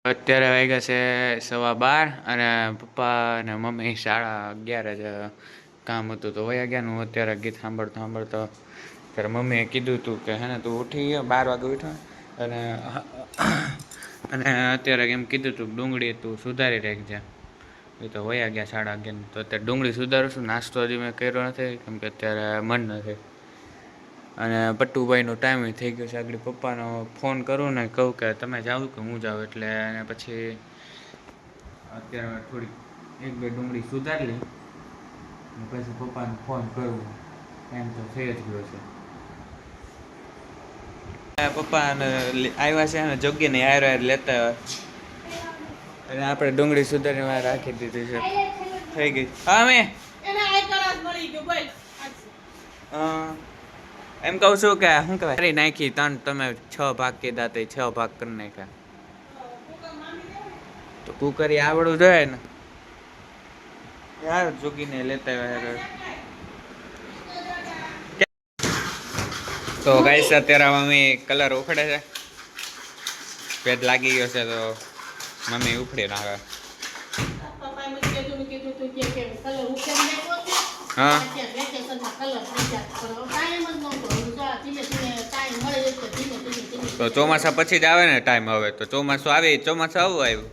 અત્યારે વાગ્યા છે 12:15 અને પપ્પા અને મમ્મી શાળા 11 જ કામ હતું તો વયા ગયા. હું અત્યારે ગીત સાંભળતો ત્યારે મમ્મીએ કીધું હતું કે હે ને તું ઉઠી ગયો 12 વાગે ઉઠો અને અને અત્યારે એમ કીધું તું ડુંગળી તું સુધારી રાખજે. એ તો વયા ગયા 11:30. તો અત્યારે ડુંગળી સુધારું છું. નાસ્તો હજી મેં કર્યો નથી કેમ કે અત્યારે મન નથી. અને પટ્ટુભાઈનો ટાઈમ થઈ ગયો છે. આગળ પપ્પાનો ફોન કરું ને કહું કે તમે જાઓ કે હું જાઉં એટલે અને પછી અત્યારે થોડીક 1-2 ડુંગળી સુધારી લઈ પછી પપ્પાને ફોન કરવું એમ તો થઈ જ ગયો છે. પપ્પાને આવ્યા છે ને જોગીને હારે લેતા આવ્યા અને આપણે ડુંગળી સુધારીને વાર રાખી દીધી છે. થઈ ગઈ. હા મેં એમ કહું છું કે શું કહેવાય કરી નાખી 3 તમે 6 ભાગ કીધા તો 6 ભાગ કરી નાખ્યા. તો કુકરી આવડવું જોઈએ ને યાર. જોગીને લેતા આવ્યા. તો ગાઈસ અત્યારે મમ્મી કલર ઉખડે છે. પેટ લાગી ગયો છે તો મમ્મી ઉખડી નાખે. હા તો ચોમાસા પછી જ આવે ને ટાઈમ. હવે તો ચોમાસું આવે. ચોમાસું આવું આવ્યું.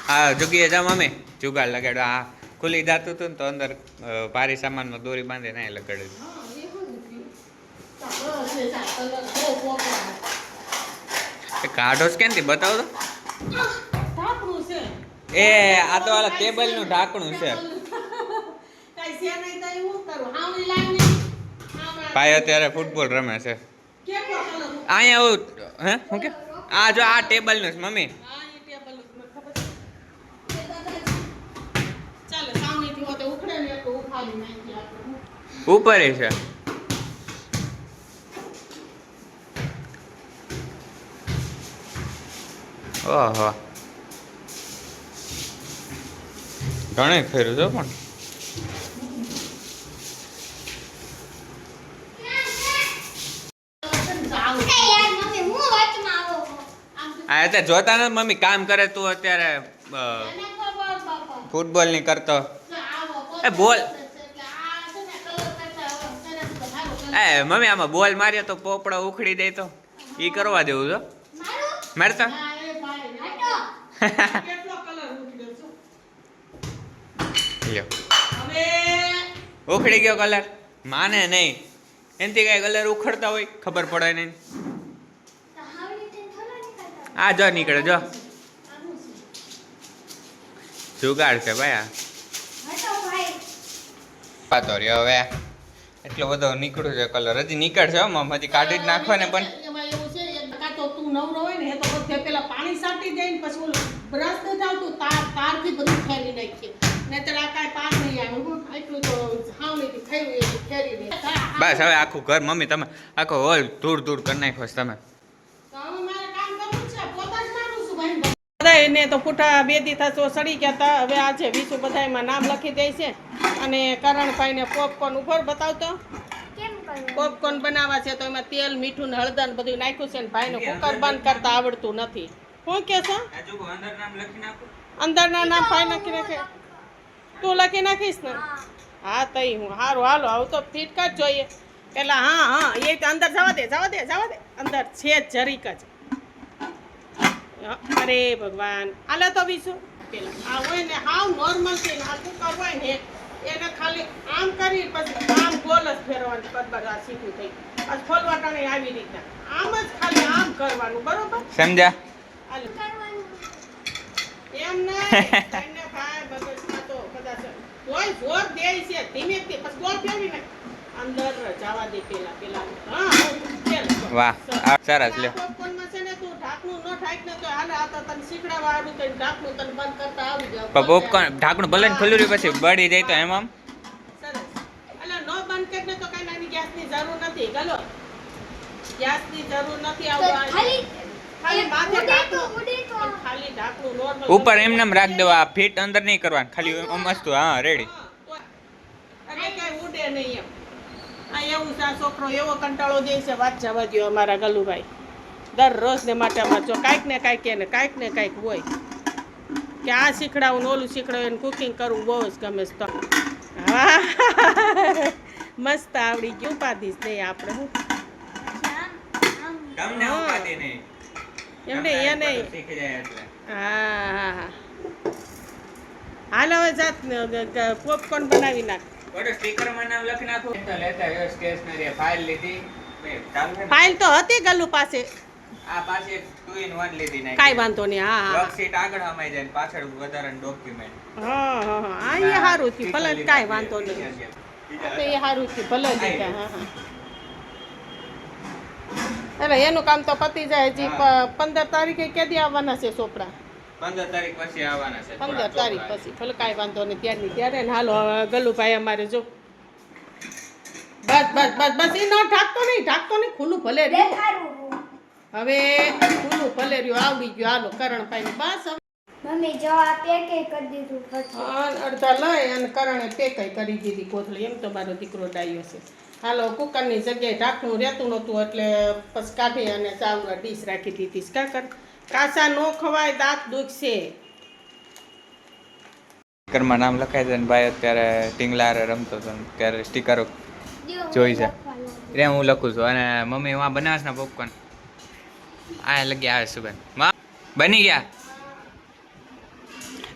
હા જુગીએ જા મમ્મી જુગાડ લગાડ્યો. આ ખુલી જાતું હતું ને તો અંદર ભારી સામાનમાં દોરી બાંધે ને લગાડ્યું. કાઢો કેમથી બતાવો તો. એ આ તો ઓલા ટેબલ નું ઢાંકણું છે. ભાઈ અત્યારે ફૂટબોલ રમે છે અહીંયા. હે શું કે આ જો આ ટેબલ નું છે મમ્મી. ઉપર છે. ઓહો ઘણી ફેરું છે પણ. હા અત્યારે જોતા નથી મમ્મી કામ કરે. તું અત્યારે ફૂટબોલ ની કરતો. એ બોલ એ મમ્મી આમાં બોલ માર્યો તો પોપડો ઉખડી દે તો ઈ કરવા દેવું છો મારતા. ઉખડી ગયો કલર. માને નહીં એનથી કઈ કલર ઉખડતા હોય ખબર પડે નહીં. આ જો નીકળે જો જુગાડ છે ભાઈ. પાતો રહ્યો હવે એટલો બધો નીકળ્યું છે કલર. હજી નીકળશે હજી કાઢી જ નાખવા ને. પણ તું નવરો હોય ને એ તો બધે પેલા પાણી સાટી જાય ને પછી ઓલું બ્રશ ન થાવતું તારથી બધું ફેરી નાખીએ નહીતર આ કાંઈ પાર નહીં આવે. એટલું તો હાવણીથી થયું એ ફેરી દે. બસ હવે આખું ઘર મમ્મી તમે આખો હોલ ધૂળ ધૂળ કરી નાખો તમે. એને તો ફૂટા 2 દી થતો સડી ગયા હતા. હવે આજે વિશુ બધાયમાં નામ લખી દે છે. અને કરણભાઈને પોપકોર્ન ઉપર બતાવતો. પોપકોર્ન બનાવવા છે તો એમાં તેલ મીઠું ને હળદર બધું નાખ્યું છે ને ભાઈને કુકર બંધ કરતા આવડતું નથી. શું કે છે અંદરના નામ ભાઈ નાખી નાખે. તું લખી નાખીશ ને. હા તઈ હું સારું હાલો આવું તો ફીટકા જ જોઈએ પેલા. હા એ તો અંદર જવા દે અંદર છે જરીક જ. અરે ભગવાન હાલે તો બીજું પેલા આ હોય ને હાવ નોર્મલ છે ને આ કુકર હોય ને એને ખાલી આમ કરી પછી આમ ગોલ જ ફેરવાનું કદબર આ સીધું થઈ આ ખોલવા ટાણે આવી રીતના આમ જ ખાલી આમ કરવાનું બરોબર સમજ્યા. એમ નહીં એને ભાઈ બગસમાં તો કદાચ કોઈ જોર દે છે ધીમે પછી ગોળ ફેરવી ને અંદર જવા દે પેલા હા વાહ સરસ લે. પોપકોર્ન ઢાંકણું ભલે ખુલ્લું રહ્યું પછી બળી જાય તો એમ આમ નો બંધ કરીને તો કઈ નાની ગેસની જરૂર નથી. ગલો ગેસની જરૂર નથી. ખાલી માથે ખાલી ઢાંકણું નોર્મલ ઉપર એમને એમ રાખ દેવા. ફીટ અંદર નહીં કરવાનું ખાલી મસ્ત. હા રેડી. એટલે કઈ ઉડે નહીં એમ. આ એવું છે, આ છોકરો એવો કંટાળો દે છે, વાત જવા દ્યો અમારા ગલુભાઈ. દરરોજ ને માટે અમારે જો કાંઈક ને કાંઈક હોય કે આ શીખડાવું ને ઓલું શીખડાવું, એને કુકિંગ કરવું બહુ જ ગમે છે. તો હા મસ્ત આવડી ગયું, ઉપાધિશ નહીં આપણે. હું તમને ઉપાધિ નહીં, એમને એને શીખી જાય એટલે. હા હાલ હવે જાત પોપકોર્ન બનાવી નાખ. ઓડો સ્ટીકર માં નામ લખી નાખો તો લેતા આવ્યો. સ્ટેશનરી ફાઇલ લીધી, ફાઇલ તો હતી ગલ્લુ પાસે. આ પાછી 2 in 1 લીધી નાખી. કાઈ વાંધો નહીં. હા વર્કશીટ આગળ હમાઈ જાય, પાછળ વધારાનું ડોક્યુમેન્ટ. હા એ સારું થયું, ભલે કાઈ વાંધો નહીં. તો એ સારું થયું, ભલે દીધા. હા એટલે એનું કામ તો પતી જાય. હજી 15 તારીખે કેદી આવવાના છે ચોપડા? 15 તારીખ પછી આવવાના છે. 15 તારીખ પછી, ભલે કાંઈ વાંધો નહીં. ત્યારની ત્યારે ને હાલો ગલુભાઈ અમારે જો બસ એ ઢાંકતો નહીં, ખુલ્લું ભલે રહ્યું. હવે ખુલ્લું ભલે રહ્યું, આવડી ગયું. હાલો કરણભાઈ બસ હવે મમ્મી જો આ પેકે કરી દીધું પછી અડધા લઈ અને કરણે પેકાઈ કરી દીધી કોથળી. એમ તો મારો દીકરો ડાયો છે. હાલો કુકરની જગ્યાએ ઢાંકણું રહેતું નહોતું એટલે પછી કાઢી અને ચાવડા ડીશ રાખી દીધી. કાકર કાચા નો ખવાય, દાંત દુખશે. સ્ટીકરમાં નામ લખાય છે ને ભાઈ અત્યારે ટીંગલારે રમતો હતો ત્યારે સ્ટીકરો જોઈ છે. રે હું લખું છું અને મમ્મી વાં બનાવશ ને પોપકોર્ન. આ લગી આવે સુગંધ. બની ગયા.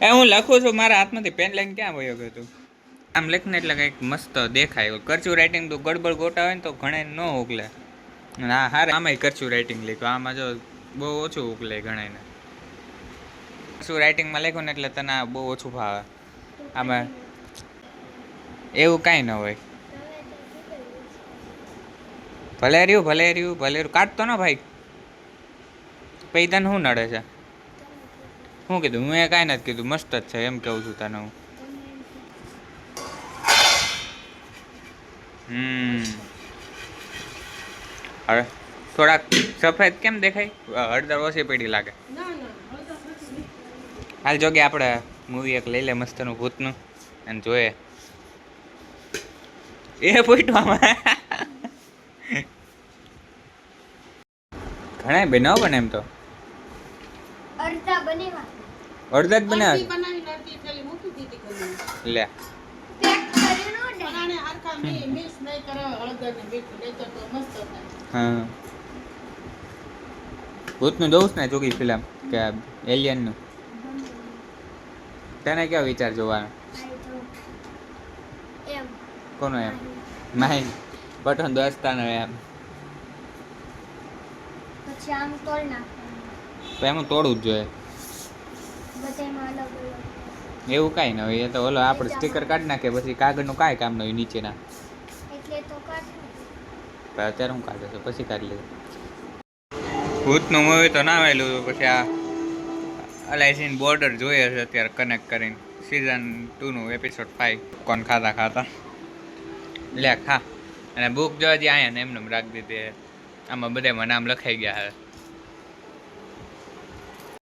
એ હું લખું છું, મારા હાથમાંથી પેન લઈને ક્યાં વયો ગયો તું? આમ લખને એટલે કંઈક મસ્ત દેખાય. કરચું રાઇટિંગ તો ગડબડ ગોટા હોય ને તો ઘણા ન ઉકલે. હા હારે આમાંય કરચું રાઇટિંગ લખ્યું. આમાં જો બહુ ઓછું ઉકલે ઘણાને. કરચું રાઇટિંગમાં લખ્યું ને એટલે તને બહુ ઓછું ભાવે. આમાં એવું કાંઈ ન હોય. ભલે રહ્યું કાઢતો ને ભાઈ. પછી તને શું નડે છે? શું કીધું? હું એ કાંઈ નથી કીધું, મસ્ત જ છે એમ કહું છું તને હું. હવે થોડાક સફેદ કેમ દેખાય? હળદર ઓછી પડી લાગે. હાલ જોગે આપણે મૂવી એક લઈ લે મસ્તનું ભૂતનું અને જોઈએ. એ પૂછવામાં ઘણા બનાવ બને એમ તો અડધા બનેવા અડધા જ બનાવે બનાવીને અડધી થેલી મૂકી દીધી ઘરમાં. લે. પેક કરીને બનાને હરખા મિક્સ નહીં કરે હળદર ને મીઠું, નહીં તો મસ્ત થાય. હા ભૂતનું જોઉં ને જોગી ફિલ્મ કે એલિયનનું. તને કેવો વિચાર જોવાનો? એમ કોનો એમ? માઇન બટન દોસ્તાનો એમ. પછી આમ તોડ નાખવાનું, તો એમાં તોડવું જ જોઈએ. બધામાં અલગ અલગ. એવું કાંઈ ન હોય. એ તો ઓલો આપણે સ્ટીકર કાઢી નાખીએ પછી કાગળનું કાંઈ કામ ન હોય નીચેના. એટલે તો કાઢું. પણ અત્યારે હું કાઢે છે પછી કાઢી લઉં. ભૂતનું મૂવી તો ના આવેલું પછી આ અલાયસીન બોર્ડર જોઈએ છે અત્યારે કનેક્ટ કરીને. સિઝન 2નું એપિસોડ 5 કોણ ખાતા લે ખા. અને બુક જો હજી અહીંયા ને એમને રાખી દીધી. આમાં બધામાં નામ લખાઈ ગયા હવે.